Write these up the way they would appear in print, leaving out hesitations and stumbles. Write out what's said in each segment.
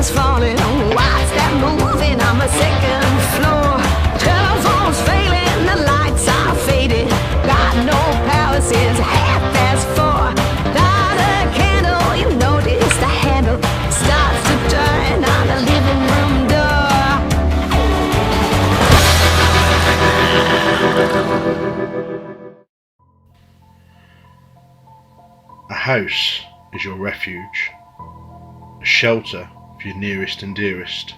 is falling. What's that moving on my second floor? Telephone's failing, the lights are faded. Got no power since 4:30. Light a candle, you notice the handle starts to turn on the living room door. A house is your refuge, a shelter for your nearest and dearest,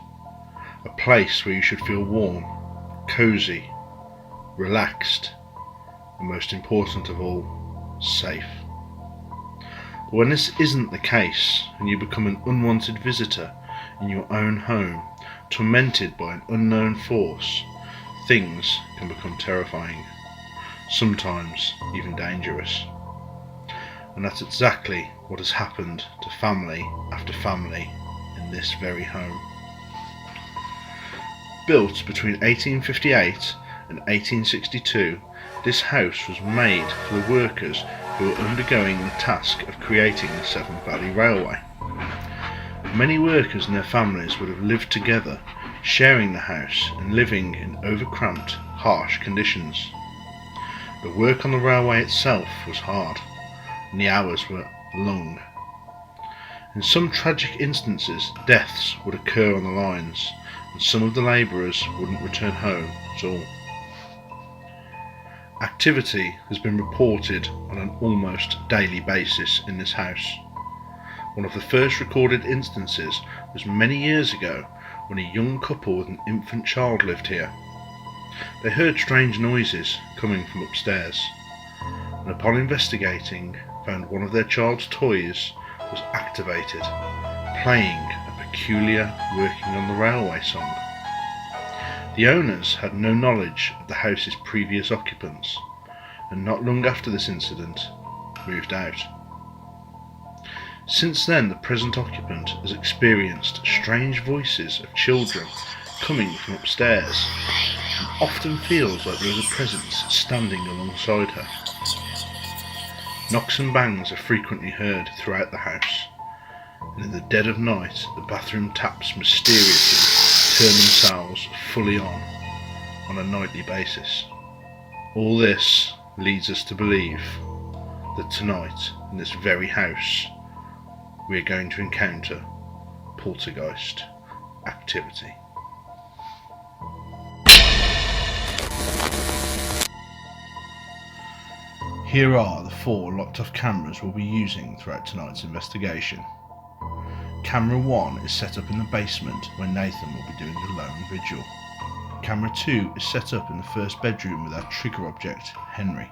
a place where you should feel warm, cosy, relaxed, and most important of all, safe. But when this isn't the case and you become an unwanted visitor in your own home, tormented by an unknown force, things can become terrifying, sometimes even dangerous. And that's exactly what has happened to family after family in this very home. Built between 1858 and 1862, this house was made for the workers who were undergoing the task of creating the Severn Valley Railway. Many workers and their families would have lived together, sharing the house and living in overcramped, harsh conditions. The work on the railway itself was hard, and the hours were long. In some tragic instances, deaths would occur on the lines, and some of the labourers wouldn't return home at all. Activity has been reported on an almost daily basis in this house. One of the first recorded instances was many years ago when a young couple with an infant child lived here. They heard strange noises coming from upstairs, and upon investigating, found one of their child's toys was activated, playing a peculiar working on the railway song. The owners had no knowledge of the house's previous occupants, and not long after this incident, moved out. Since then, the present occupant has experienced strange voices of children coming from upstairs, and often feels like there is a presence standing alongside her. Knocks and bangs are frequently heard throughout the house, and in the dead of night the bathroom taps mysteriously turn themselves fully on a nightly basis. All this leads us to believe that tonight, in this very house, we are going to encounter poltergeist activity. Here are the 4 locked off cameras we'll be using throughout tonight's investigation. Camera 1 is set up in the basement where Nathan will be doing the lone vigil. Camera 2 is set up in the first bedroom with our trigger object, Henry.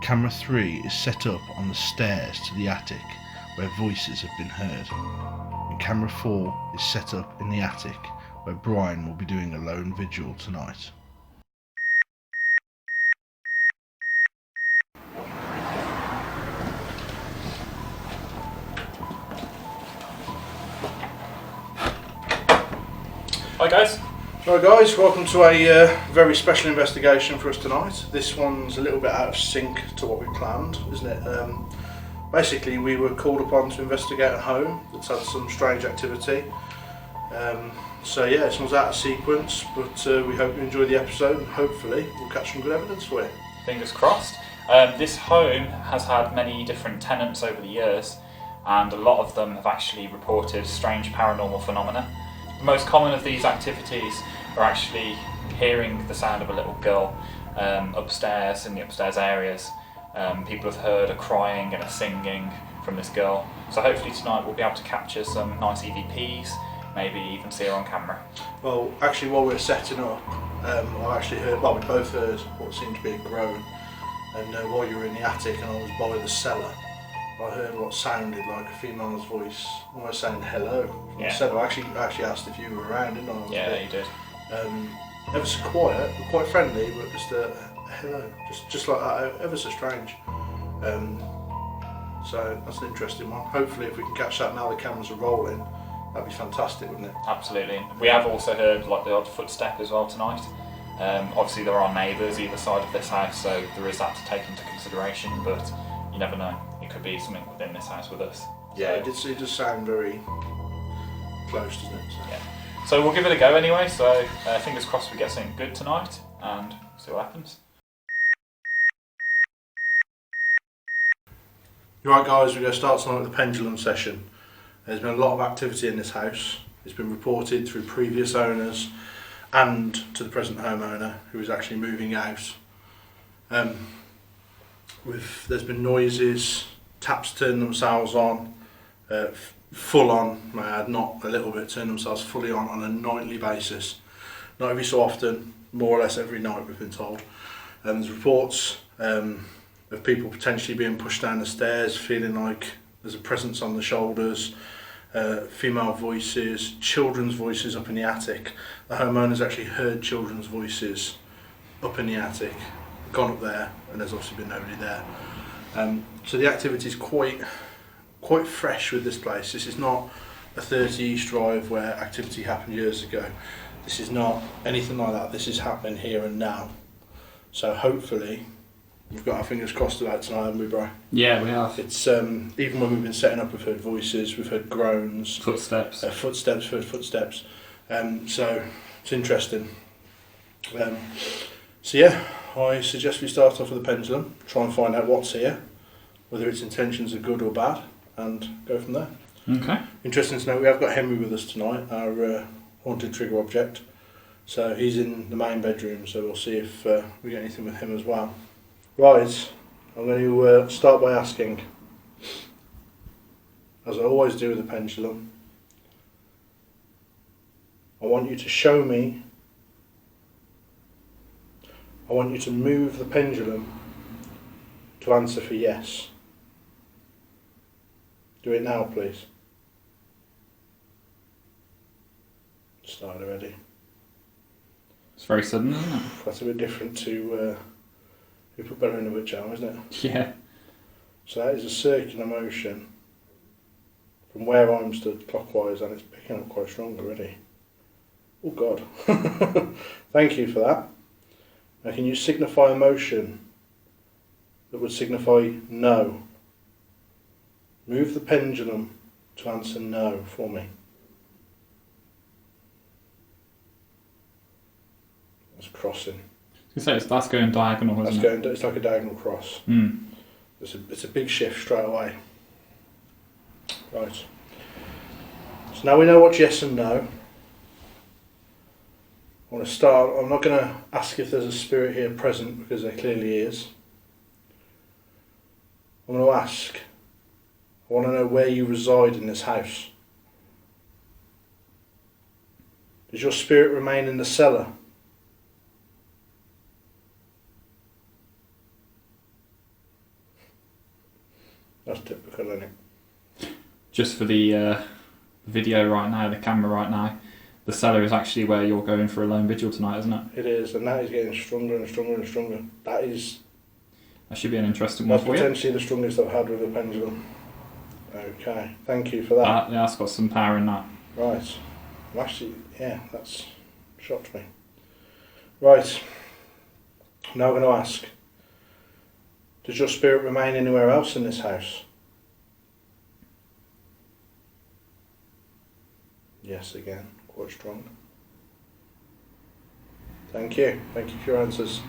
Camera 3 is set up on the stairs to the attic where voices have been heard. And camera 4 is set up in the attic where Brian will be doing a lone vigil tonight. Hi guys. Right guys, welcome to a very special investigation for us tonight. This one's a little bit out of sync to what we planned, isn't it? Basically we were called upon to investigate a home that's had some strange activity. So yeah, this one's out of sequence, but we hope you enjoy the episode and hopefully we'll catch some good evidence for you. Fingers crossed. This home has had many different tenants over the years, and a lot of them have actually reported strange paranormal phenomena. The most common of these activities are actually hearing the sound of a little girl upstairs in the upstairs areas. People have heard a crying and a singing from this girl. So hopefully tonight we'll be able to capture some nice EVPs, maybe even see her on camera. Well, actually while we were setting up, I actually heard, well we both heard what seemed to be a groan, and while you were in the attic and I was by the cellar, I heard what sounded like a female's voice, almost saying hello from the cellar. I actually asked if you were around, didn't I? Yeah, you did. Ever so quiet, quite friendly, but just a hello, just like that, ever so strange. So that's an interesting one. Hopefully if we can catch that now the cameras are rolling, that'd be fantastic, wouldn't it? Absolutely. We have also heard like the odd footstep as well tonight. Obviously there are neighbours either side of this house, so there is that to take into consideration, but you never know. It could be something within this house with us. Yeah, it does sound very close, doesn't it? So. Yeah. So we'll give it a go anyway. So fingers crossed we get something good tonight, and see what happens. Right guys, we're going to start tonight with the pendulum session. There's been a lot of activity in this house. It's been reported through previous owners and to the present homeowner who is actually moving out. There's been noises, taps turn themselves on, full on, may I add, not a little bit, turn themselves fully on a nightly basis. Not every so often, more or less every night we've been told. There's reports of people potentially being pushed down the stairs, feeling like there's a presence on the shoulders, female voices, children's voices up in the attic. The homeowner's actually heard children's voices up in the attic, gone up there, and there's obviously been nobody there. So the activity is quite fresh with this place. This is not a 30 East Drive where activity happened years ago. This is not anything like that. This is happening here and now. So hopefully we've got our fingers crossed about tonight, haven't we, bro? Yeah, we have. It's even when we've been setting up, we've heard voices, we've heard groans, Footsteps. We've heard footsteps. So it's interesting. So yeah, I suggest we start off with the pendulum, try and find out what's here, whether its intentions are good or bad, and go from there. Okay. Interesting to know, we have got Henry with us tonight, our haunted trigger object. So he's in the main bedroom, so we'll see if we get anything with him as well. Right, I'm going to start by asking, as I always do with the pendulum, I want you to show me, I want you to move the pendulum to answer for yes. Do it now, please. Started already. It's very sudden, isn't it? That's a bit different to we put better in the witch hour, isn't it? Yeah. So that is a circular motion from where I'm stood clockwise, and it's picking up quite strong already. Oh God. Thank you for that. Now can you signify a motion that would signify no? Move the pendulum to answer no for me. That's crossing. That's going diagonal, isn't it? It's like a diagonal cross. Mm. It's a big shift straight away. Right. So now we know what's yes and no. I want to start. I'm not going to ask if there's a spirit here present, because there clearly is. I'm going to ask. I want to know where you reside in this house. Does your spirit remain in the cellar? That's typical, isn't it? Just for the video right now, the camera right now, the cellar is actually where you're going for a lone vigil tonight, isn't it? It is, and that is getting stronger and stronger and stronger. That should be an interesting one for you. potentially the strongest I've had with the pendulum. Okay, thank you for that. Yeah, that's got some power in that. Right. Well, actually, yeah, that's shocked me. Right. Now I'm going to ask, does your spirit remain anywhere else in this house? Yes, again, quite strong. Thank you. Thank you for your answers.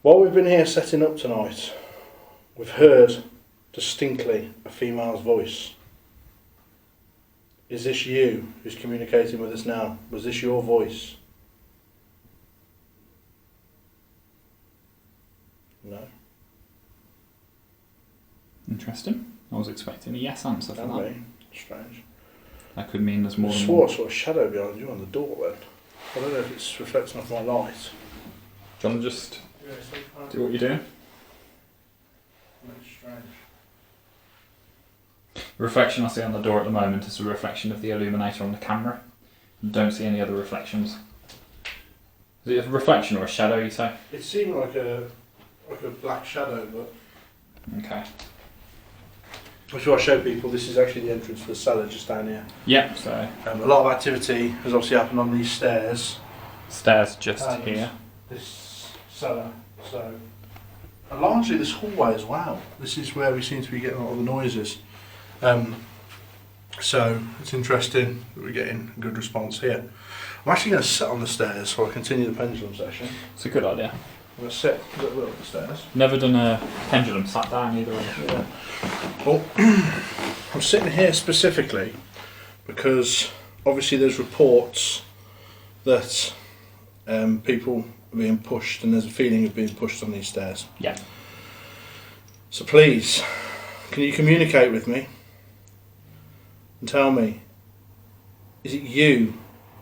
While we've been here setting up tonight, we've heard distinctly a female's voice. Is this you who's communicating with us now? Was this your voice? No. Interesting. I was expecting a yes answer for Can that. be. Strange. That could mean there's more I than swore one. I saw a shadow behind you on the door then. I don't know if it's reflecting off my light. Do you want to just do what you're doing? That's strange. The reflection I see on the door at the moment is a reflection of the illuminator on the camera. I don't see any other reflections. Is it a reflection or a shadow, you say? It seemed like a black shadow, but Okay. before I show people, this is actually the entrance to the cellar just down here. Yeah, so A lot of activity has obviously happened on these stairs. Stairs just and here. this cellar. So, and largely this hallway as well. This is where we seem to be getting a lot of the noises. So it's interesting that we're getting a good response here. I'm actually going to sit on the stairs while I continue the pendulum session. It's a good idea. I'm going to sit a little bit up the stairs. Never done a pendulum sat down either way. Yeah. Well, I'm sitting here specifically because obviously there's reports that people are being pushed, and there's a feeling of being pushed on these stairs. Yeah. So please, can you communicate with me and tell me, is it you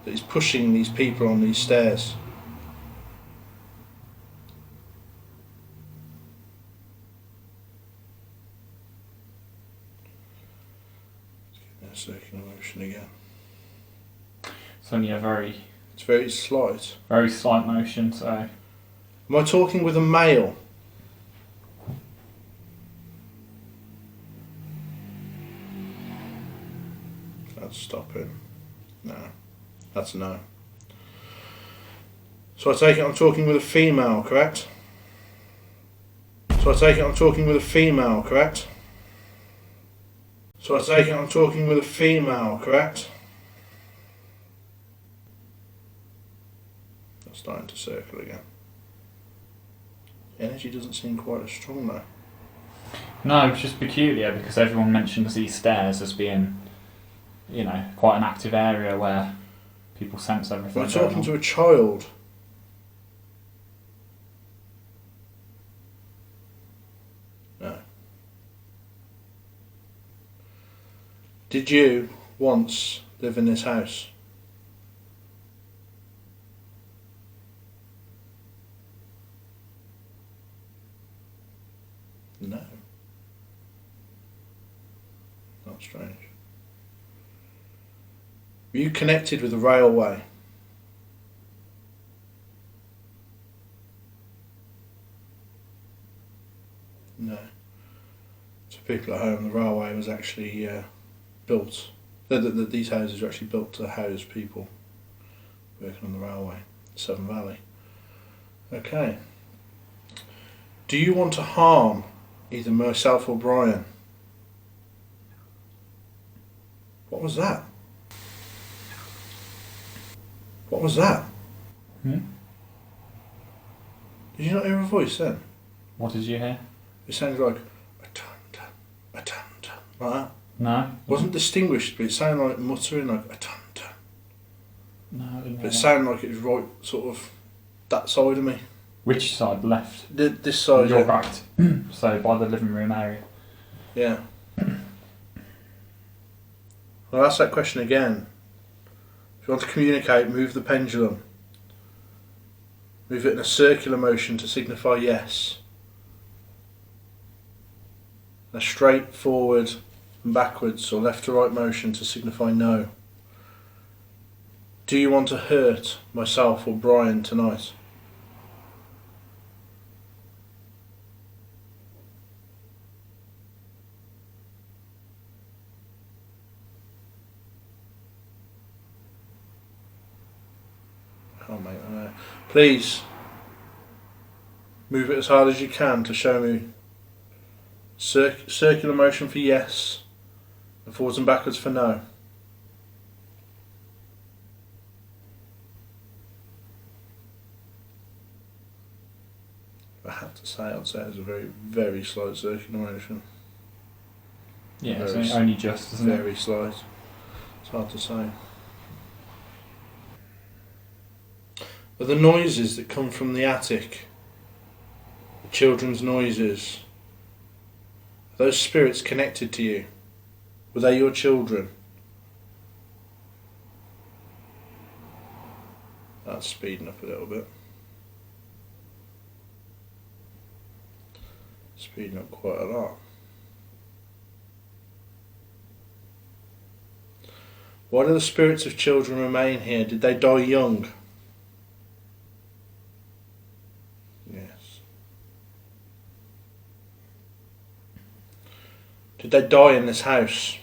that is pushing these people on these stairs? Let's get that circular motion again. It's only a very It's very slight. motion, so Am I talking with a male? That's stopping. No. That's a no. So I take it I'm talking with a female, correct? So I take it I'm talking with a female, correct? So I take it I'm talking with a female, correct? That's starting to circle again. Energy doesn't seem quite as strong though. no, it's just peculiar because everyone mentions these stairs as being, you know, quite an active area where people sense everything. Am I talking to a child? No. Did you once live in this house? No. Not strange. Were you connected with the railway? No. To people at home, the railway was actually built. These houses were actually built to house people working on the railway, Severn Valley. Okay. Do you want to harm either myself or Brian? What was that? What was that? Hmm? Did you not hear a voice then? What did you hear? It sounded like a dun dun, a dun dun, like that. No. It wasn't distinguished, but it sounded like muttering, like a dun dun. No, I didn't But hear it that. sounded like it was right, sort of, that side of me. Which side? Left? This side. Your yeah. right. So by the living room area. Yeah. I'll ask that question again. If you want to communicate, move the pendulum. Move it in a circular motion to signify yes. A straight forward and backwards or left to right motion to signify no. Do you want to hurt myself or Brian tonight? Can't make that out. Please move it as hard as you can to show me circular motion for yes and forwards and backwards for no. If I had to say, I'd say it's a very, very slight circular motion. Yeah, Very it's only just, isn't it? Very slight. It's hard to say. Are the noises that come from the attic, the children's noises, are those spirits connected to you? Were they your children? That's speeding up a little bit. Speeding up quite a lot. Why do the spirits of children remain here? Did they die young? Yes. Did they die in this house?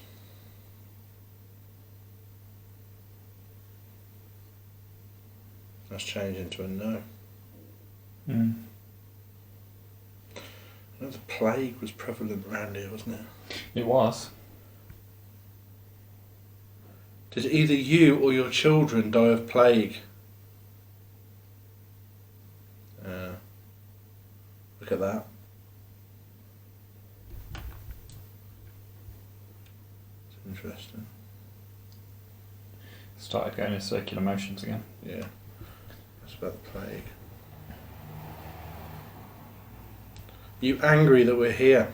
That's changed. into a no. Mm. I know the plague was prevalent around here, wasn't it? It was. Did either you or your children die of plague? Look at that. It's interesting. Started going in circular motions again. Yeah. That's about the plague. You angry that we're here?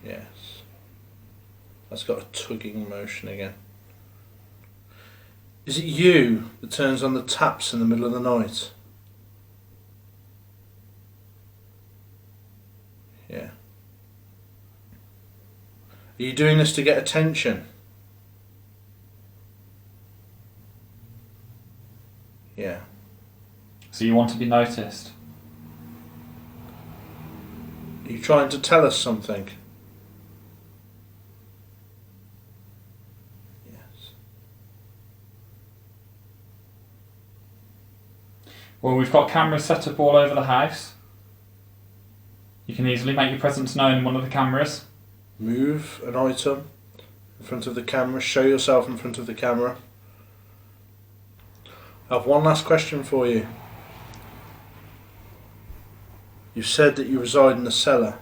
Yes. That's got a tugging motion again. Is it you that turns on the taps in the middle of the night? Yeah. Are you doing this to get attention? Yeah. So you want to be noticed? Are you trying to tell us something? Well, we've got cameras set up all over the house. You can easily make your presence known in one of the cameras. Move an item in front of the camera, show yourself in front of the camera. I have one last question for you. You said that you reside in the cellar.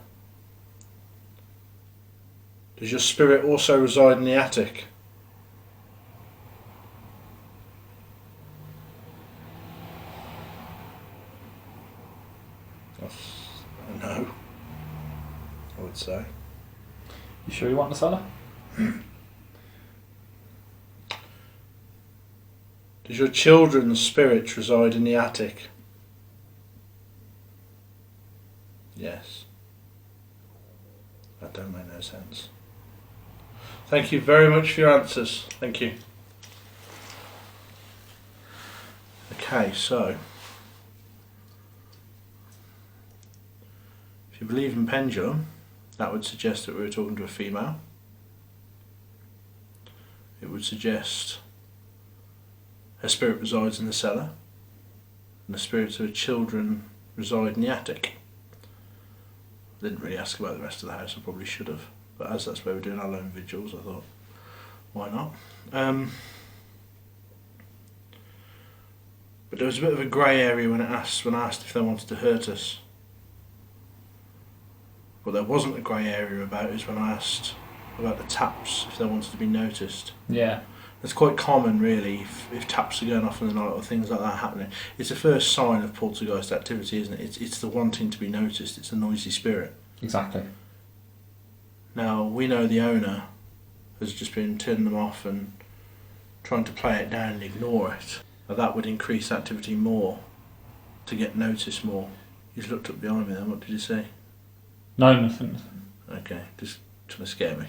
Does your spirit also reside in the attic? No, I would say. You sure you want the cellar? Does your children's spirits reside in the attic? Yes. That don't make no sense. Thank you very much for your answers. Thank you. Okay, so if you believe in Pendulum, that would suggest that we were talking to a female. It would suggest her spirit resides in the cellar and the spirits of her children reside in the attic. I didn't really ask about the rest of the house, I probably should have, but as that's where we're doing our lone vigils, I thought, why not? But there was a bit of a grey area when I asked if they wanted to hurt us. What there wasn't a grey area about is when I asked about the taps, if they wanted to be noticed. Yeah. It's quite common, really, if taps are going off in the night or things like that happening. It's the first sign of poltergeist activity, isn't it? It's the wanting to be noticed. It's a noisy spirit. Exactly. Now, we know the owner has just been turning them off and trying to play it down and ignore it. Now, that would increase activity more to get noticed more. You just looked up behind me then, what did you say? No, nothing. Okay, just trying to scare me.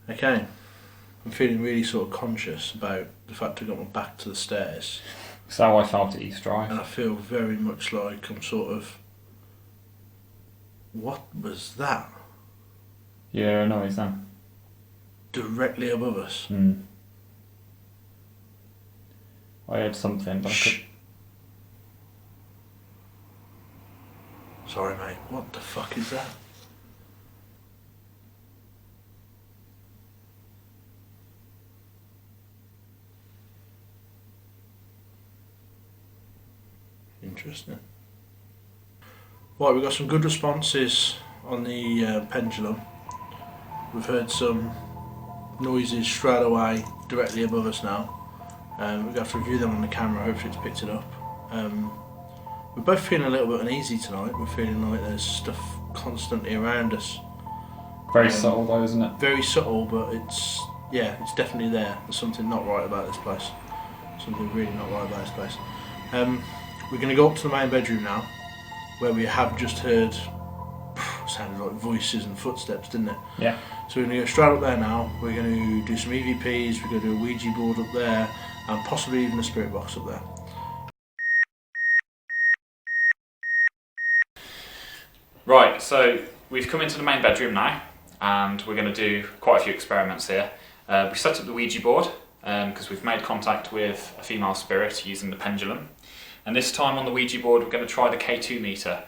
Okay. I'm feeling really sort of conscious about the fact I've got my back to the stairs. That's how I felt at East Drive. And I feel very much like I'm sort of... What was that? Yeah, noise then. Directly above us. Mm. I heard something, but I could... Sorry mate, what the fuck is that? Interesting. Right, we've got some good responses on the Pendulum. We've heard some noises straight away directly above us now. We're going to have to review them on the camera, hopefully it's picked it up. We're both feeling a little bit uneasy tonight. We're feeling like there's stuff constantly around us. Very subtle though, isn't it? Very subtle, but it's definitely there. There's something not right about this place. Something really not right about this place. We're going to go up to the main bedroom now, where we have just heard, sounded like voices and footsteps, didn't it? Yeah. So we're going to go straight up there now. We're going to do some EVPs, we're going to do a Ouija board up there, and possibly even a spirit box up there. Right, so we've come into the main bedroom now, and we're going to do quite a few experiments here. We set up the Ouija board because we've made contact with a female spirit using the pendulum. And this time on the Ouija board we're going to try the K2 meter,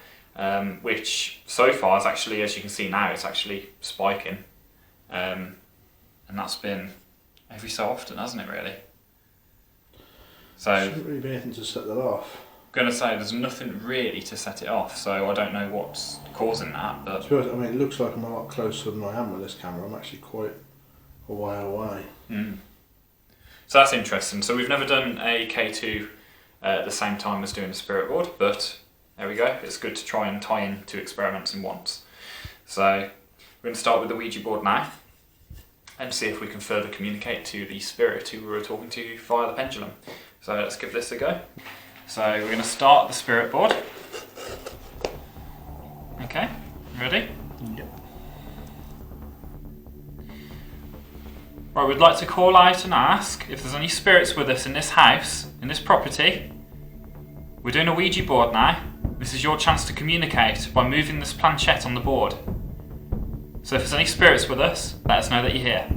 which so far is actually, as you can see now, it's actually spiking. And that's been every so often, hasn't it really? So shouldn't really be anything to set that off. I'm going to say there's nothing really to set it off, so I don't know what's causing that. But To be honest, I mean, it looks like I'm a lot closer than I am with this camera. I'm actually quite a way away. So that's interesting. So we've never done a K2 at the same time as doing the spirit board, but there we go. It's good to try and tie in two experiments in once. So we're going to start with the Ouija board now and see if we can further communicate to the spirit who we were talking to via the pendulum. So let's give this a go. So we're going to start the spirit board. Okay, ready? Yep. Right, we'd like to call out and ask if there's any spirits with us in this house, in this property. We're doing a Ouija board now. This is your chance to communicate by moving this planchette on the board. So if there's any spirits with us, let us know that you're here.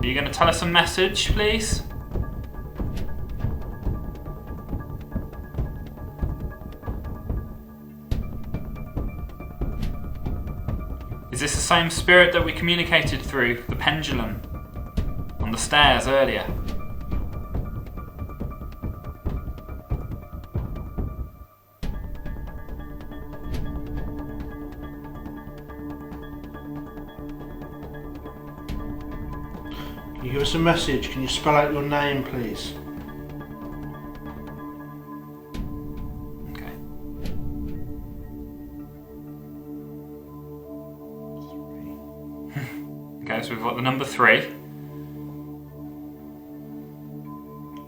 Are you going to tell us a message, please? Is this the same spirit that we communicated through the pendulum on the stairs earlier? Can you give us a message? Can you spell out your name, please? Okay. Okay, so we've got the number 3.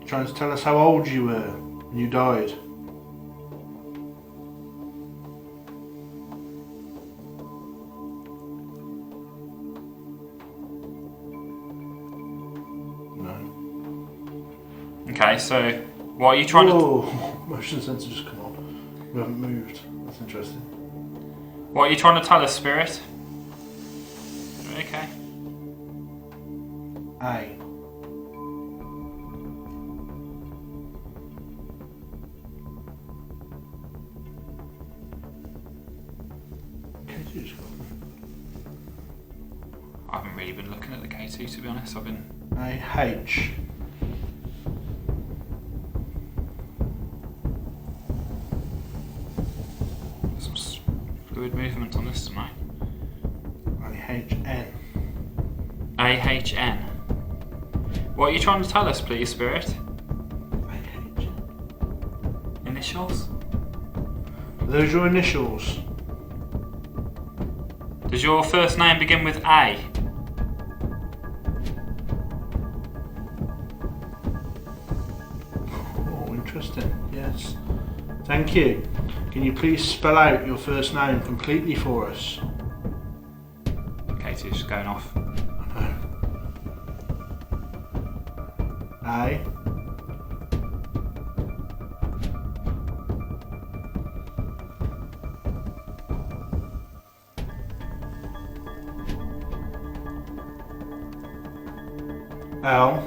Trying to tell us how old you were when you died. Okay, so what are you trying Whoa. Motion sensor just come on. We haven't moved. That's interesting. What are you trying to tell us, spirit? Okay. A. K2's gone. I haven't really been looking at the K2 to be honest. I've been. A-H. Some fluid movement on this tonight. A-H-N. AHN. What are you trying to tell us, please, spirit? A-H. Initials? Are those your initials? Does your first name begin with A? Oh, interesting. Yes. Thank you. Can you please spell out your first name completely for us? K2's just going off. A. L.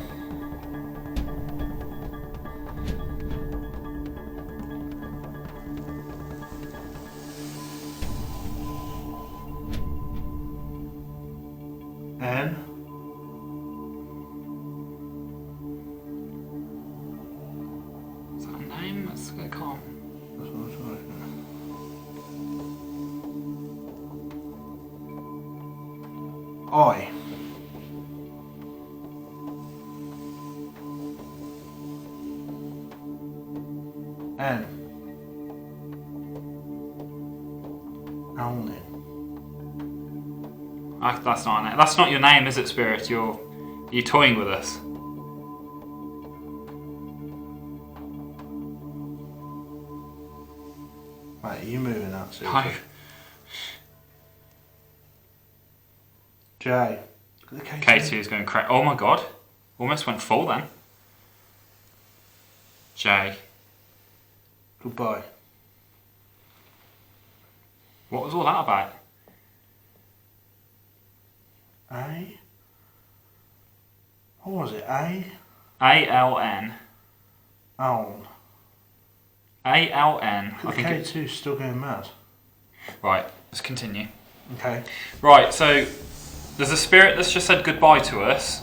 N. Is that a name? That's I can't. That's what I'm trying to. I. N. Alnin. That's not a name. That's not your name, is it, spirit? You're toying with us. Mate, are you moving that No. seriously? Jay. Look at the K2 is going crazy. Oh my god. Almost went full then. J. Goodbye. What was all that about? A? What was it? A? A-L-N. Aln. A-L-N. The K2's still going mad. Right, let's continue. Okay. Right, so there's a spirit that's just said goodbye to us.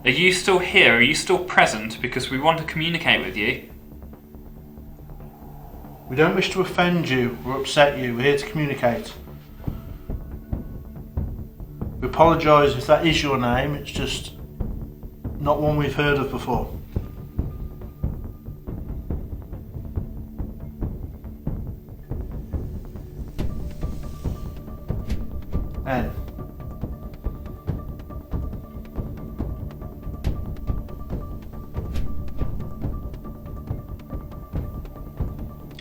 Are you still here? Are you still present? Because we want to communicate with you. We don't wish to offend you or upset you. We're here to communicate. We apologise if that is your name. It's just not one we've heard of before. N.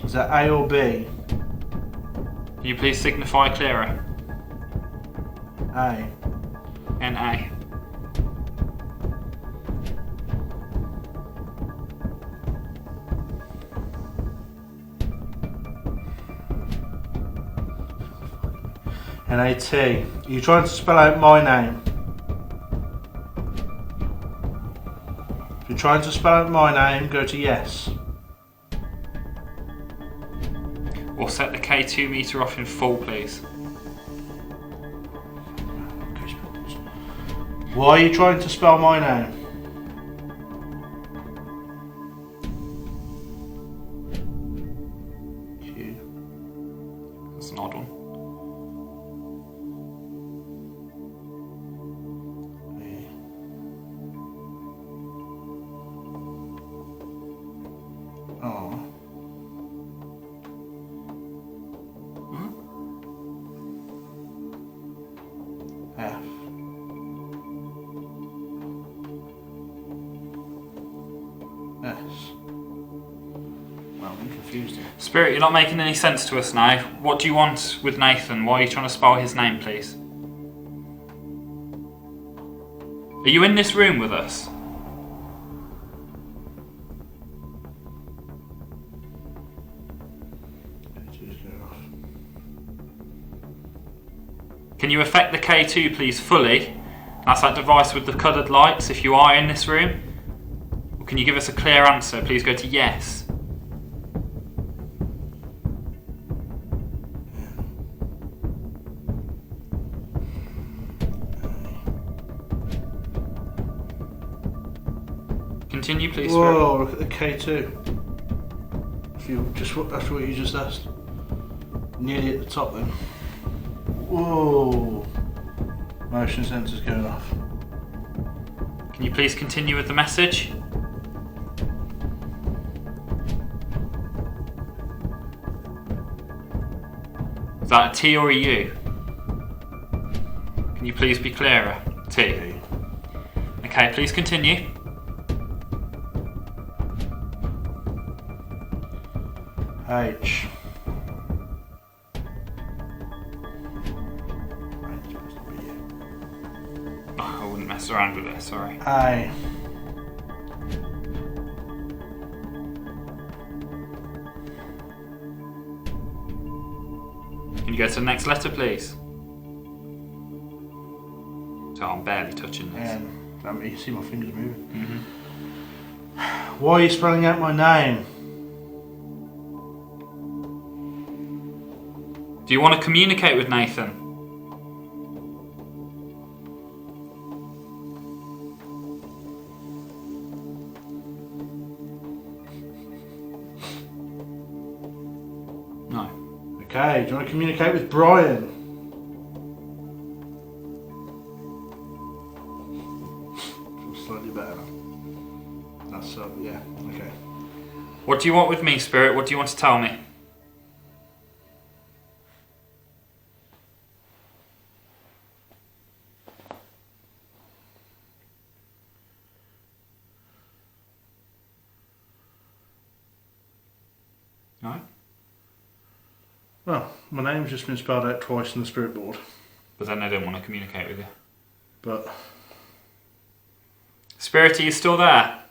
Is that A or B? Can you please signify clearer? A. N-A. N-A-T. Are you trying to spell out my name? If you're trying to spell out my name, go to yes. Or set the K2 meter off in full, please. Why are you trying to spell my name? Q. That's an odd one. A. R. F. S. Well, I'm confused here. Spirit, you're not making any sense to us now. What do you want with Nathan? Why are you trying to spell his name, please? Are you in this room with us? Can you affect the K2, please, fully? That's that device with the coloured lights, if you are in this room. Or can you give us a clear answer? Please go to yes. Continue, please. Whoa, look at the K2. If you just after what you just asked. Nearly at the top then. Whoa. Motion sensors going off. Can you please continue with the message? Is that a T or a U? Can you please be clearer? T. Okay, please continue. H. Oh, I wouldn't mess around with it, sorry. I. Can you go to the next letter, please? So I'm barely touching this. N. You can see my fingers moving. Mm-hmm. Why are you spelling out my name? Do you want to communicate with Nathan? No. Okay, do you want to communicate with Brian? Slightly better. That's yeah, okay. What do you want with me, Spirit? What do you want to tell me? No? Well, my name's just been spelled out twice on the spirit board. But then they didn't want to communicate with you. But... Spirit, are you still there?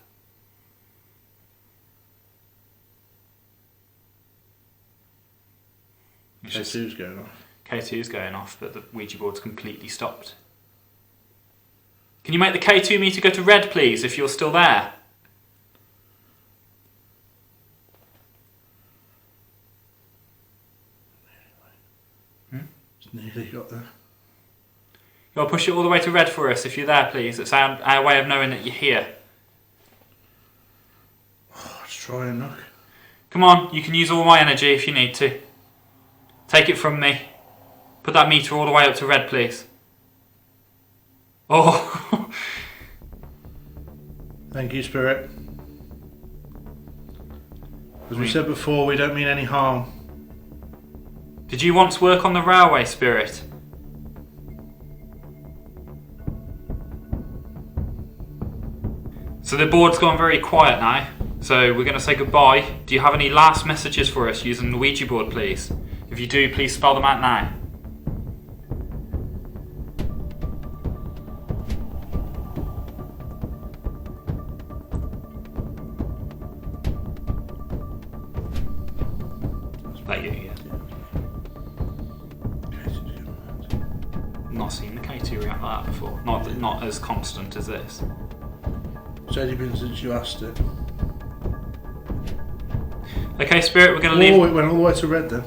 K2's going off. K2's going off, but the Ouija board's completely stopped. Can you make the K2 meter go to red, please, if you're still there? It's nearly got there. You'll push it all the way to red for us if you're there, please. It's our way of knowing that you're here. Oh, let's try and knock. Come on, you can use all my energy if you need to. Take it from me. Put that meter all the way up to red, please. Oh. Thank you, Spirit. As we said before, we don't mean any harm. Did you once work on the railway, Spirit? So the board's gone very quiet now, so we're going to say goodbye. Do you have any last messages for us using the Ouija board, please? If you do, please spell them out now. Is that you? Yeah. Not seen the K2 react like that before. Not as constant as this. It's only been since you asked it. Okay, Spirit, we're going to leave. Oh, it went all the way to red then.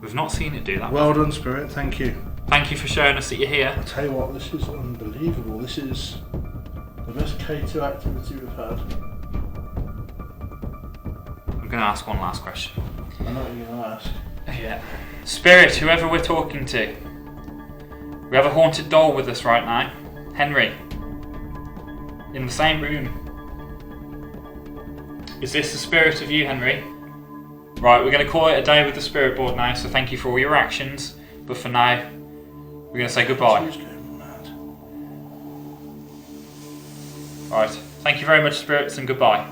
We've not seen it do that. Well done, Spirit. Thank you. Thank you for showing us that you're here. I tell you what, this is unbelievable. This is the best K2 activity we've had. I'm going to ask one last question. I know what you're going to ask. Yeah. Spirit, whoever we're talking to, we have a haunted doll with us right now. Henry. In the same room. Is this the spirit of you, Henry? Right, we're going to call it a day with the spirit board now, so thank you for all your actions. But for now, we're going to say goodbye. Alright, thank you very much, spirits, and goodbye.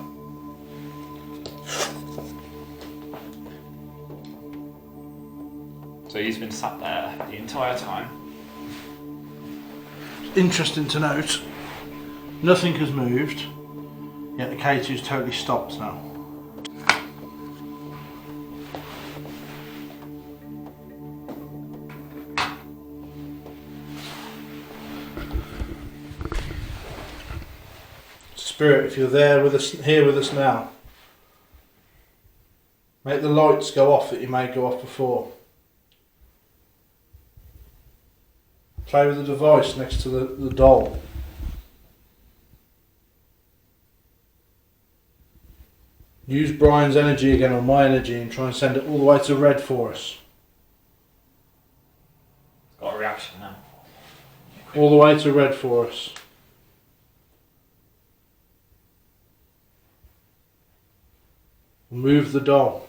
So he's been sat there the entire time. Interesting to note, nothing has moved, yet the K2's totally stopped now. Spirit, if you're there with us, here with us now, make the lights go off that you made go off before. Play with the device next to the doll. Use Brian's energy again on my energy and try and send it all the way to red for us. Got a reaction now. All the way to red for us. Move the doll.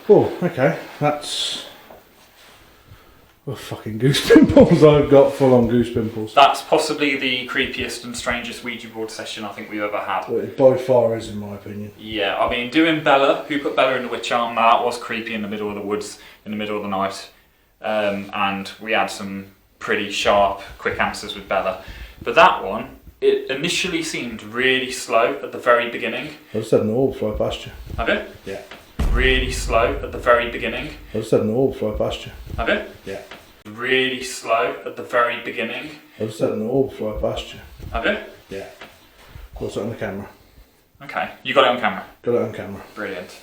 Oh, okay, that's... Oh, fucking goose pimples. I've got full on goose pimples. That's possibly the creepiest and strangest Ouija board session I think we've ever had. Well, it by far is, in my opinion. Yeah, I mean, doing Bella, who put Bella in the witch arm, that was creepy in the middle of the woods, in the middle of the night. And we had some pretty sharp, quick answers with Bella. But that one, it initially seemed really slow at the very beginning. I just had an orb fly past you. Have it? Yeah. Really slow at the very beginning. I just had an orb fly past you. Have it? Yeah. Really slow at the very beginning. I just had an orb fly past you. Have it? Yeah. What's it on the camera? Okay, you got it on camera. Got it on camera. Brilliant.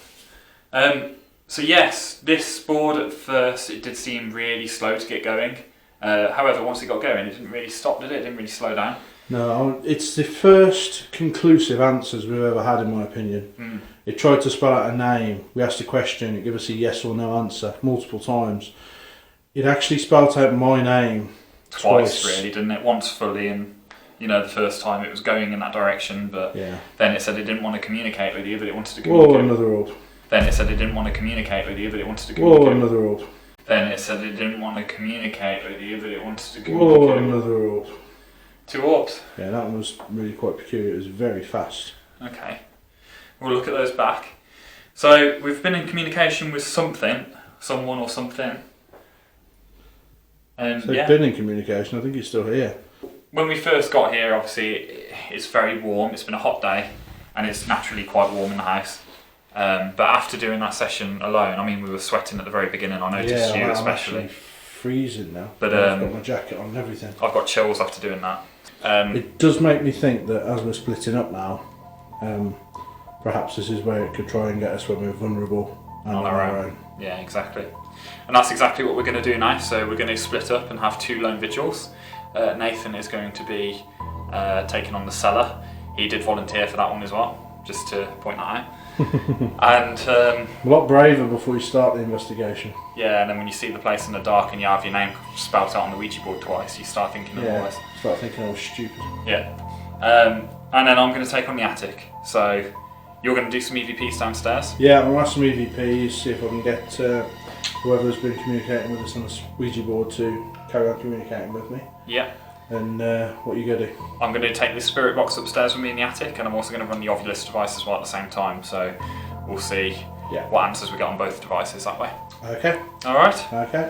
So yes, this board at first, it did seem really slow to get going. However, once it got going, it didn't really stop, did it? It didn't really slow down. No, it's the first conclusive answers we've ever had, in my opinion. It tried to spell out a name. We asked a question. It gave us a yes or no answer multiple times. It actually spelled out my name Twice, really, didn't it? Once fully, and you know, the first time it was going in that direction, but yeah. Then it said it didn't want to communicate with you, but it wanted to communicate. Whoa, another orb. Then it said it didn't want to communicate with you, but it wanted to communicate. Whoa, another orb. Then it said it didn't want to communicate with you, but it wanted to communicate. Whoa, another orb. 2 orbs. Yeah, that one was really quite peculiar. It was very fast. Okay. We'll look at those back. So we've been in communication with something, someone or something. And So you've been in communication, I think he's still here. When we first got here, obviously it's very warm, it's been a hot day, and it's naturally quite warm in the house. But after doing that session alone, I mean, we were sweating at the very beginning, I noticed you especially. I'm freezing now, but I've got my jacket on and everything. I've got chills after doing that. It does make me think that as we're splitting up now, perhaps this is where it could try and get us when we're vulnerable and on our own. Yeah, exactly. And that's exactly what we're going to do now. So we're going to split up and have 2 lone vigils. Nathan is going to be taking on the cellar. He did volunteer for that one as well, just to point that out. And a lot braver before you start the investigation. Yeah, and then when you see the place in the dark and you have your name spelt out on the Ouija board twice, you start thinking otherwise. Start thinking I was stupid. Yeah. And then I'm going to take on the attic. So you're going to do some EVPs downstairs? Yeah, I'm going to ask some EVPs, see if I can get whoever's been communicating with us on the Ouija board to carry on communicating with me. Yeah. And what are you going to do? I'm going to take this spirit box upstairs with me in the attic, and I'm also going to run the Ovulus device as well at the same time, so we'll see what answers we get on both devices that way. Okay. Alright? Okay.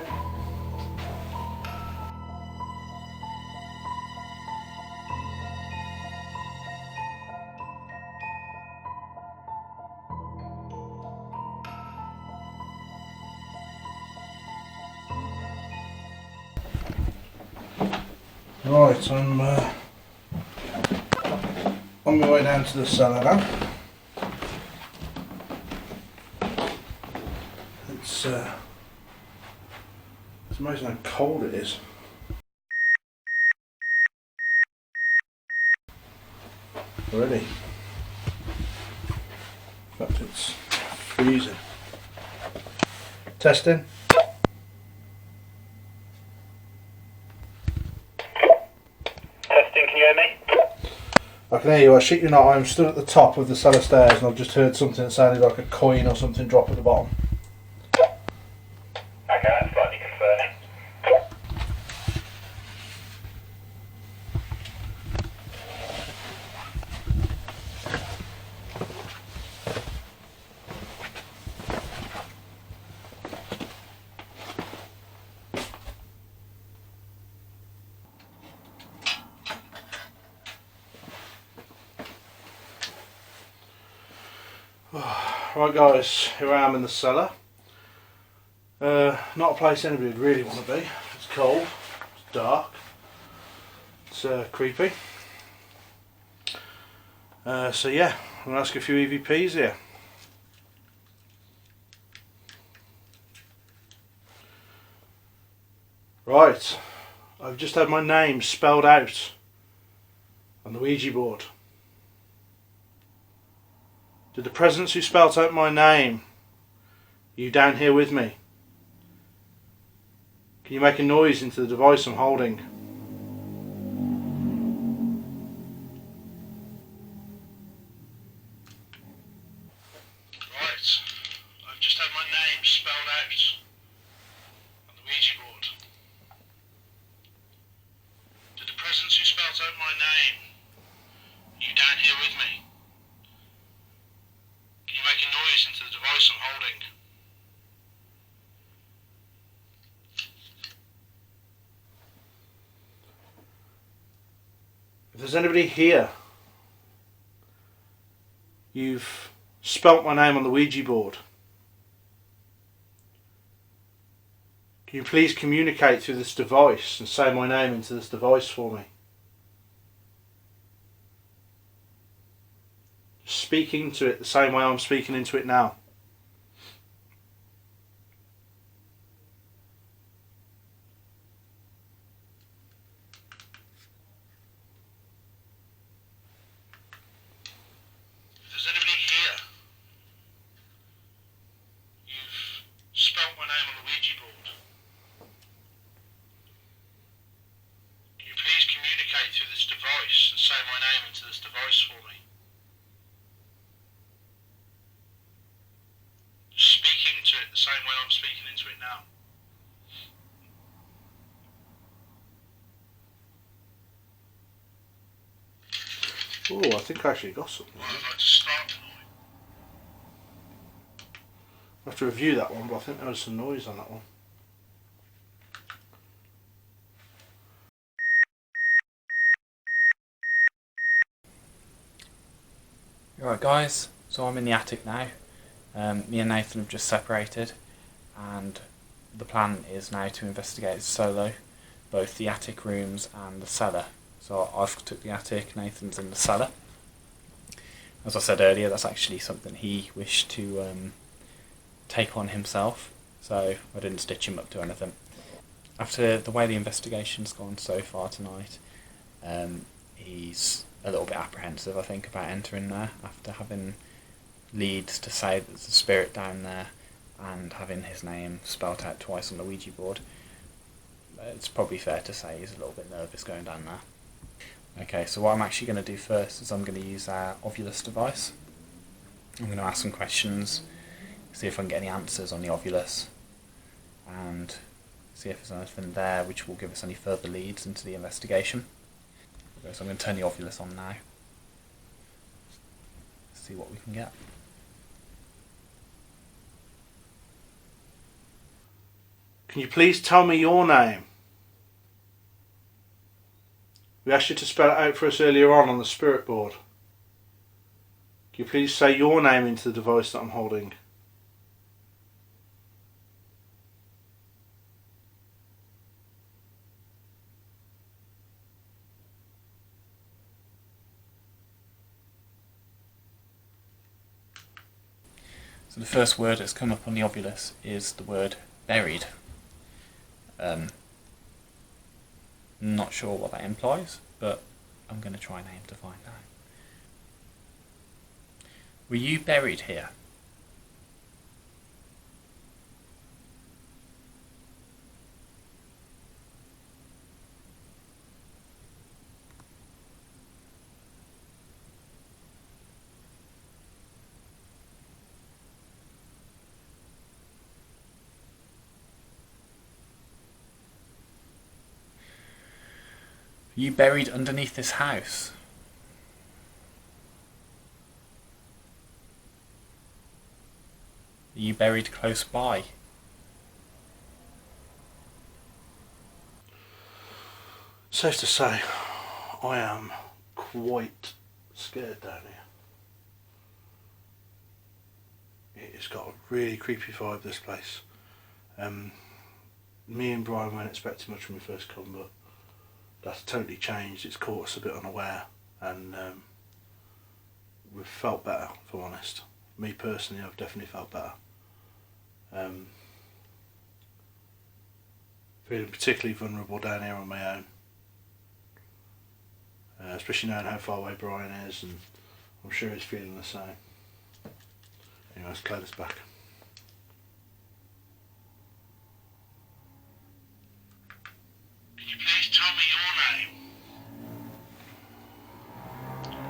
Right, I'm on my way down to the cellar now. It's amazing how cold it is. Already. In fact, it's freezing. Testing. I can hear you, I shit you not, I'm stood at the top of the cellar stairs and I've just heard something that sounded like a coin or something drop at the bottom. Okay, that's slightly concerning. Right guys, here I am in the cellar. Not a place anybody would really want to be. It's cold, it's dark, it's creepy. So yeah, I'm going to ask a few EVPs here. Right, I've just had my name spelled out on the Ouija board. Did the presence who spelt out my name, are you down here with me? Can you make a noise into the device I'm holding? Right, I've just had my name spelled out on the Ouija board. Did the presence who spelt out my name, are you down here with me? Can you make a noise into the device I'm holding? If there's anybody here, you've spelt my name on the Ouija board. Can you please communicate through this device and say my name into this device for me? Speaking to it the same way I'm speaking into it now. If there's anybody here, you've spelt my name on the Ouija board. Can you please communicate through this device and say my name into this device for me? Speaking to it the same way I'm speaking into it now. Oh, I think I actually got something. I'd like to start tonight. I have to review that one, but I think there was some noise on that one. Alright guys, so I'm in the attic now. Me and Nathan have just separated, and the plan is now to investigate solo both the attic rooms and the cellar. So I've took the attic, Nathan's in the cellar. As I said earlier, that's actually something he wished to take on himself, so I didn't stitch him up to anything. After the way the investigation's gone so far tonight, he's a little bit apprehensive, I think, about entering there after having leads to say that there's a spirit down there and having his name spelt out twice on the Ouija board. It's probably fair to say he's a little bit nervous going down there. Okay, so what I'm actually going to do first is I'm going to use our Ovulus device. I'm going to ask some questions, see if I can get any answers on the Ovulus, and see if there's anything there which will give us any further leads into the investigation. Okay, so I'm going to turn the Ovulus on now. See what we can get. Can you please tell me your name? We asked you to spell it out for us earlier on the spirit board. Can you please say your name into the device that I'm holding? So the first word that's come up on the Ovulus is the word buried. Not sure what that implies, but I'm going to try and aim to find out. Were you buried here? Are you buried underneath this house? Are you buried close by? Safe to say, I am quite scared down here. It's got a really creepy vibe, this place. Me and Brian weren't expecting much when we first come, but that's totally changed. It's caught us a bit unaware, and we've felt better, if I'm honest. Me personally, I've definitely felt better. Feeling particularly vulnerable down here on my own, especially knowing how far away Brian is, and I'm sure he's feeling the same. Anyway, let's play this back. Can you please tell me your name?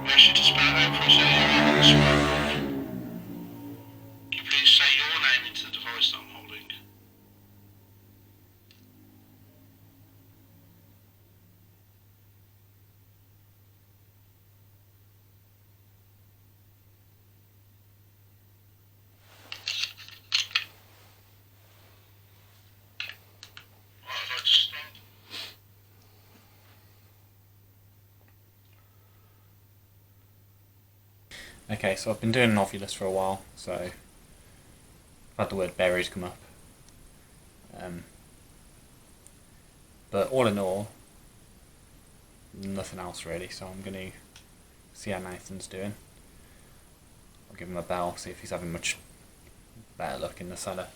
We asked you to spell it out for us earlier on the spirit board. Can you please say your name into the device that I'm holding? Okay, so I've been doing an Ovulus for a while, so I've had the word buried come up. But all in all, nothing else really, so I'm going to see how Nathan's doing. I'll give him a bell, see if he's having much better luck in the cellar.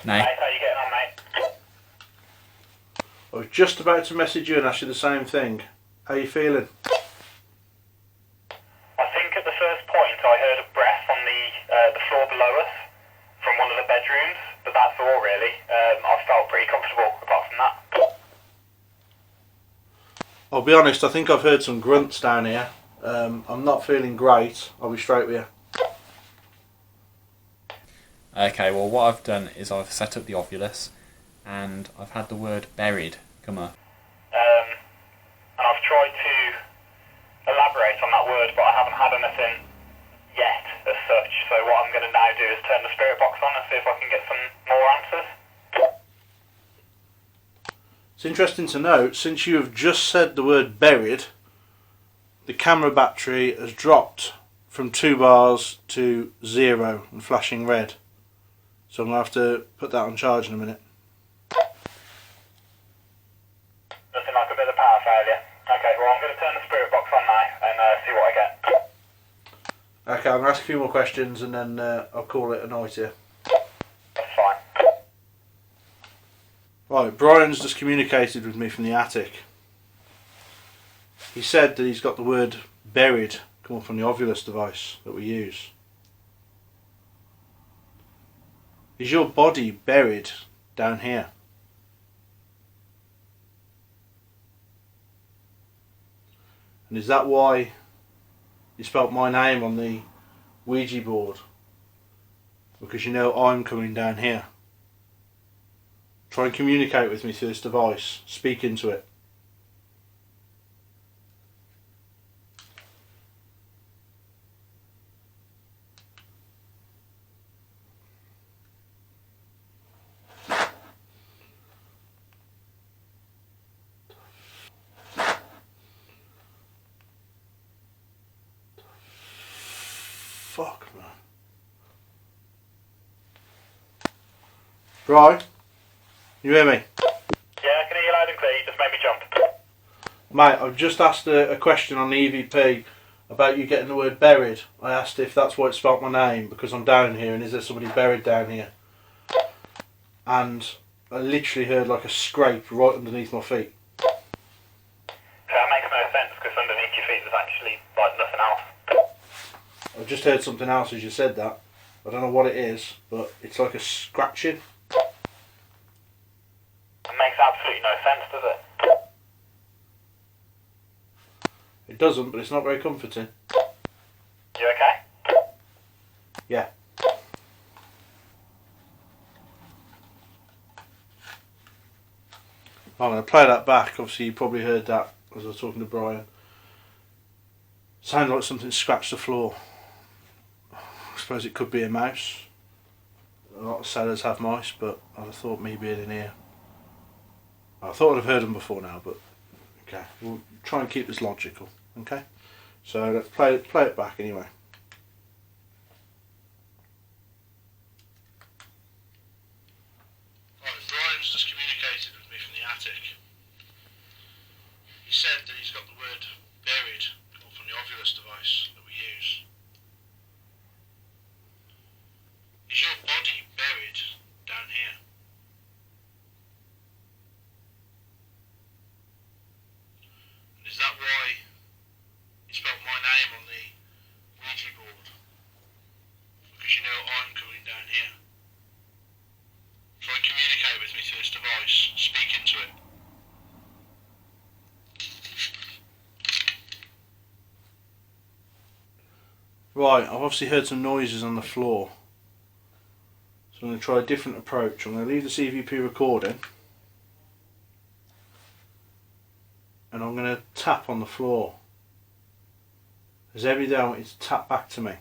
Nate? How you getting on, mate? I was just about to message you and ask you the same thing. How are you feeling? I think at the first point I heard a breath on the floor below us from one of the bedrooms, but that's all really. I felt pretty comfortable apart from that. I'll be honest, I think I've heard some grunts down here. I'm not feeling great, I'll be straight with you. Okay, well what I've done is I've set up the Ovulus and I've had the word buried come up. And I've tried to elaborate on that word, but I haven't had anything yet as such. turn the spirit box on and see if I can get some more answers. It's interesting to note, since you have just said the word buried, the camera battery has dropped from 2 bars to 0 and flashing red. So I'm going to have to put that on charge in a minute. Looking like a bit of power failure. Okay, well I'm going to turn the spirit box on now and see what I get. Okay, I'm going to ask a few more questions and then I'll call it a night here. That's fine. Right, Brian's just communicated with me from the attic. He said that he's got the word buried come up on the Ovilus device that we use. Is your body buried down here? And is that why you spelt my name on the Ouija board? Because you know I'm coming down here. Try and communicate with me through this device. Speak into it. Fuck, man. Right. You hear me? Yeah, I can hear you loud and clear. You just made me jump. Mate, I've just asked a question on the EVP about you getting the word buried. I asked if that's why it spelt my name, because I'm down here and is there somebody buried down here? And I literally heard like a scrape right underneath my feet. So that makes no sense because underneath your feet there's actually like nothing else. I've just heard something else as you said that. I don't know what it is, but it's like a scratching. It makes absolutely no sense, does it? It doesn't, but it's not very comforting. You okay? Yeah. I'm going to play that back. Obviously you probably heard that as I was talking to Brian. Sounded like something scratched the floor. I suppose it could be a mouse. A lot of cellars have mice, but I'd have thought me being in here. I thought I'd have heard them before now, but okay. We'll try and keep this logical, okay? So let's play it back anyway. Right, Brian's just communicated with me from the attic. He said that he's got the word buried come up on the Ovilus device that we use. Is your body buried down here? And is that why you spelled my name on the Ouija board? Because you know I'm coming down here. Try and communicate with me through this device. Speak into it. Right, I've obviously heard some noises on the floor. So I'm going to try a different approach. I'm going to leave the CVP recording. And I'm going to tap on the floor. As every day I want you to tap back to me.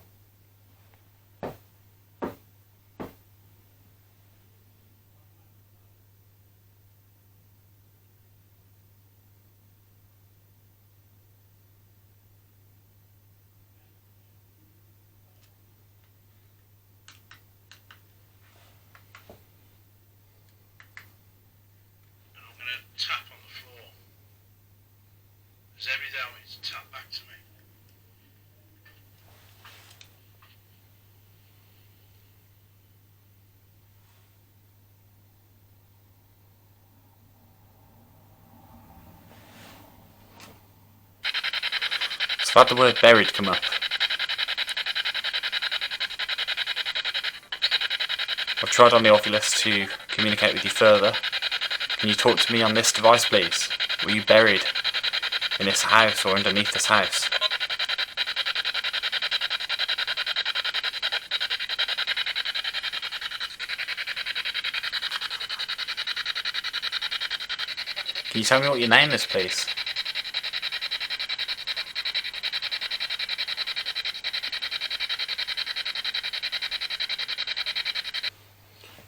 Tap on the floor. As every day I want you to tap back to me. So I've had the word buried come up. I've tried on the Ovilus to communicate with you further. Can you talk to me on this device, please? Were you buried in this house or underneath this house? Can you tell me what your name is, please?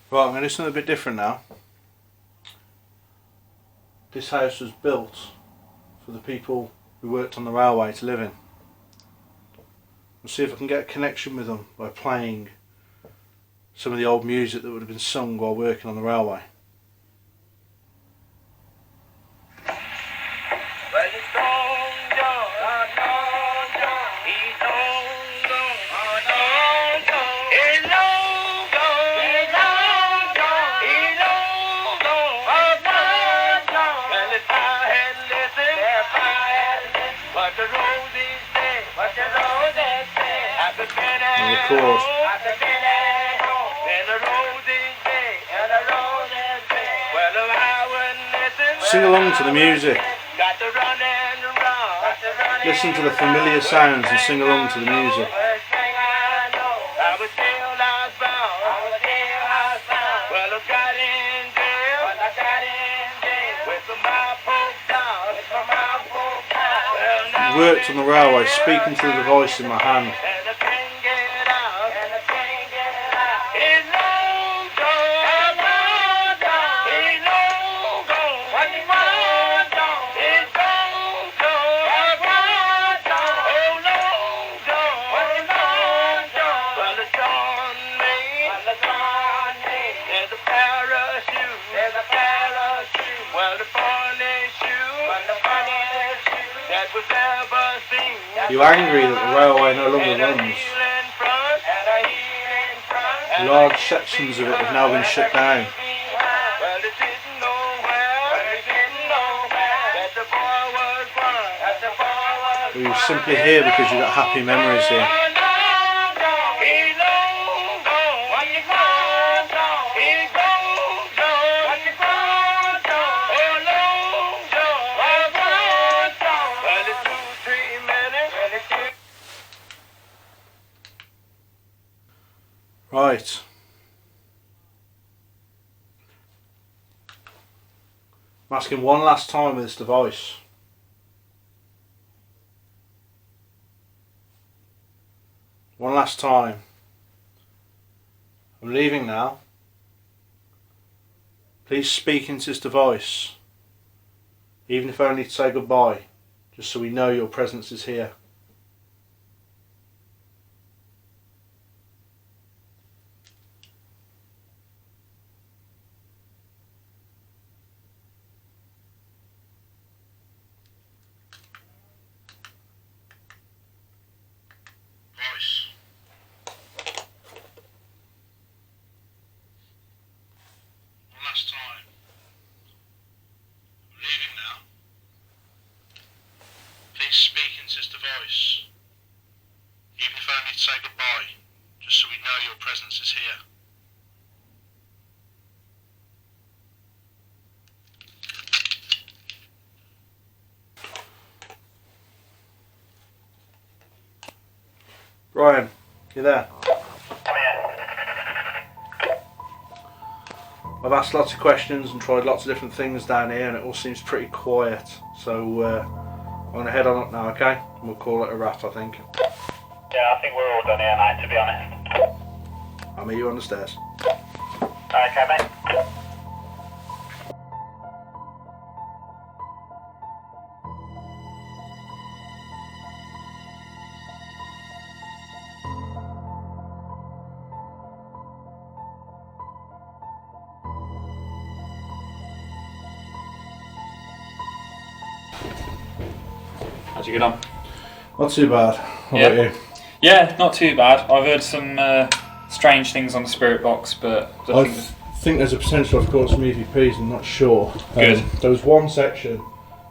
Right, I'm going to do something a bit different now. This house was built for the people who worked on the railway to live in. I'll see if I can get a connection with them by playing some of the old music that would have been sung while working on the railway. And record. Sing along to the music. Listen to the familiar sounds and sing along to the music. Worked on the railway, speaking to the device in my hand. You're angry that the railway no longer runs. Large sections of it have now been shut down. Or you're simply here because you've got happy memories here. Right. I'm asking one last time with this device. One last time. I'm leaving now. Please speak into this device. Even if only to say goodbye. Just so we know your presence is here. Speak into this device, even if only to say goodbye, just so we know your presence is here. Brian, you there? I've asked lots of questions and tried lots of different things down here and it all seems pretty quiet, so I'm going to head on up now, okay? And we'll call it a wrap, I think. Yeah, I think we're all done here, mate, to be honest. I'll meet you on the stairs. Okay, mate. How'd you get on? Not too bad. How about you? Yeah, not too bad. I've heard some strange things on the spirit box, but I think there's a potential I've caught some EVPs, I'm not sure. Good. There was one section,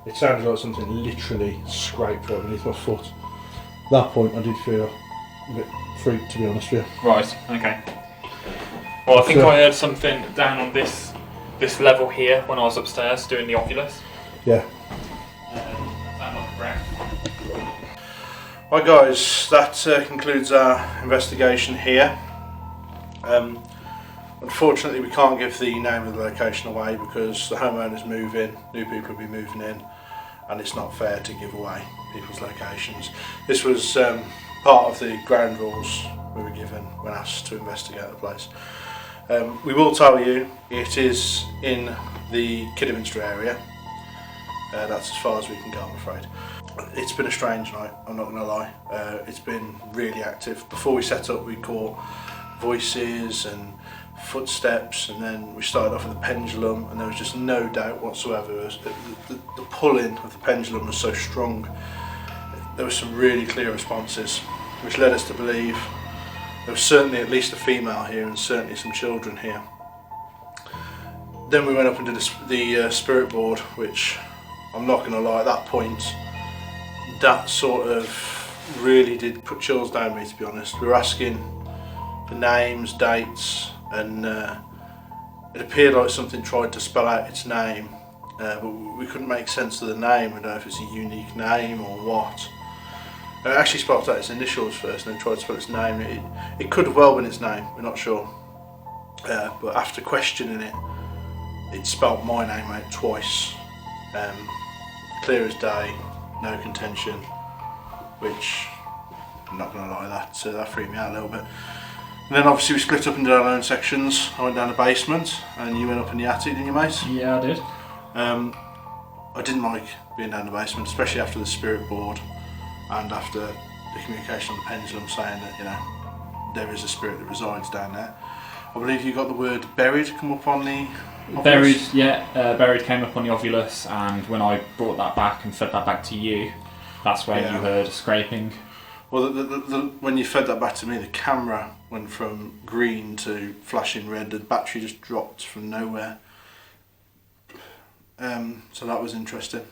it sounded like something literally scraped right beneath my foot. At that point I did feel a bit freaked, to be honest with you. Right, okay. Well, I think I heard something down on this level here when I was upstairs doing the Oculus. Yeah. Sound like a breath. Right guys, that concludes our investigation here. Unfortunately we can't give the name of the location away because the homeowners move in, new people will be moving in, and it's not fair to give away people's locations. This was part of the ground rules we were given when asked to investigate the place. We will tell you it is in the Kidderminster area. That's as far as we can go, I'm afraid. It's been a strange night, I'm not going to lie. It's been really active. Before we set up, we caught voices and footsteps, and then we started off with the pendulum, and there was just no doubt whatsoever. The pulling of the pendulum was so strong. There were some really clear responses, which led us to believe there was certainly at least a female here, and certainly some children here. Then we went up and did the spirit board, which I'm not going to lie, at that point, that sort of really did put chills down me, to be honest. We were asking for names, dates, and it appeared like something tried to spell out its name, but we couldn't make sense of the name. I don't know if it's a unique name or what. It actually spelled out its initials first and then tried to spell its name. It could have well been its name, we're not sure. But after questioning it, it spelled my name out twice. Clear as day, no contention, which, I'm not going to lie, that freaked me out a little bit. And then obviously we split up into our own sections. I went down the basement and you went up in the attic, didn't you, mate? Yeah, I did. I didn't like being down the basement, especially after the spirit board and after the communication on the pendulum saying that, you know, there is a spirit that resides down there. I believe you got the word buried come up on the ovulus. Buried, yeah, buried came up on the ovulus, and when I brought that back and fed that back to you, that's when you heard scraping. Well, when you fed that back to me, the camera went from green to flashing red. The battery just dropped from nowhere. So that was interesting.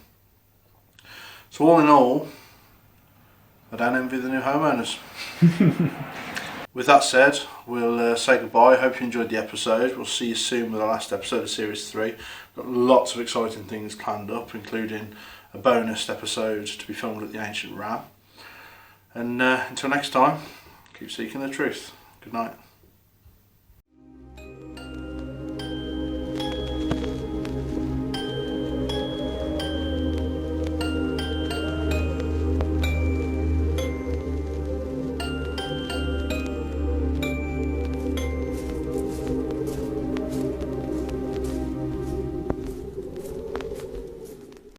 So all in all, I don't envy the new homeowners. With that said, we'll say goodbye. Hope you enjoyed the episode. We'll see you soon with the last episode of Series 3. We've got lots of exciting things planned up, including a bonus episode to be filmed at the Ancient Ram. And until next time, keep seeking the truth. Good night.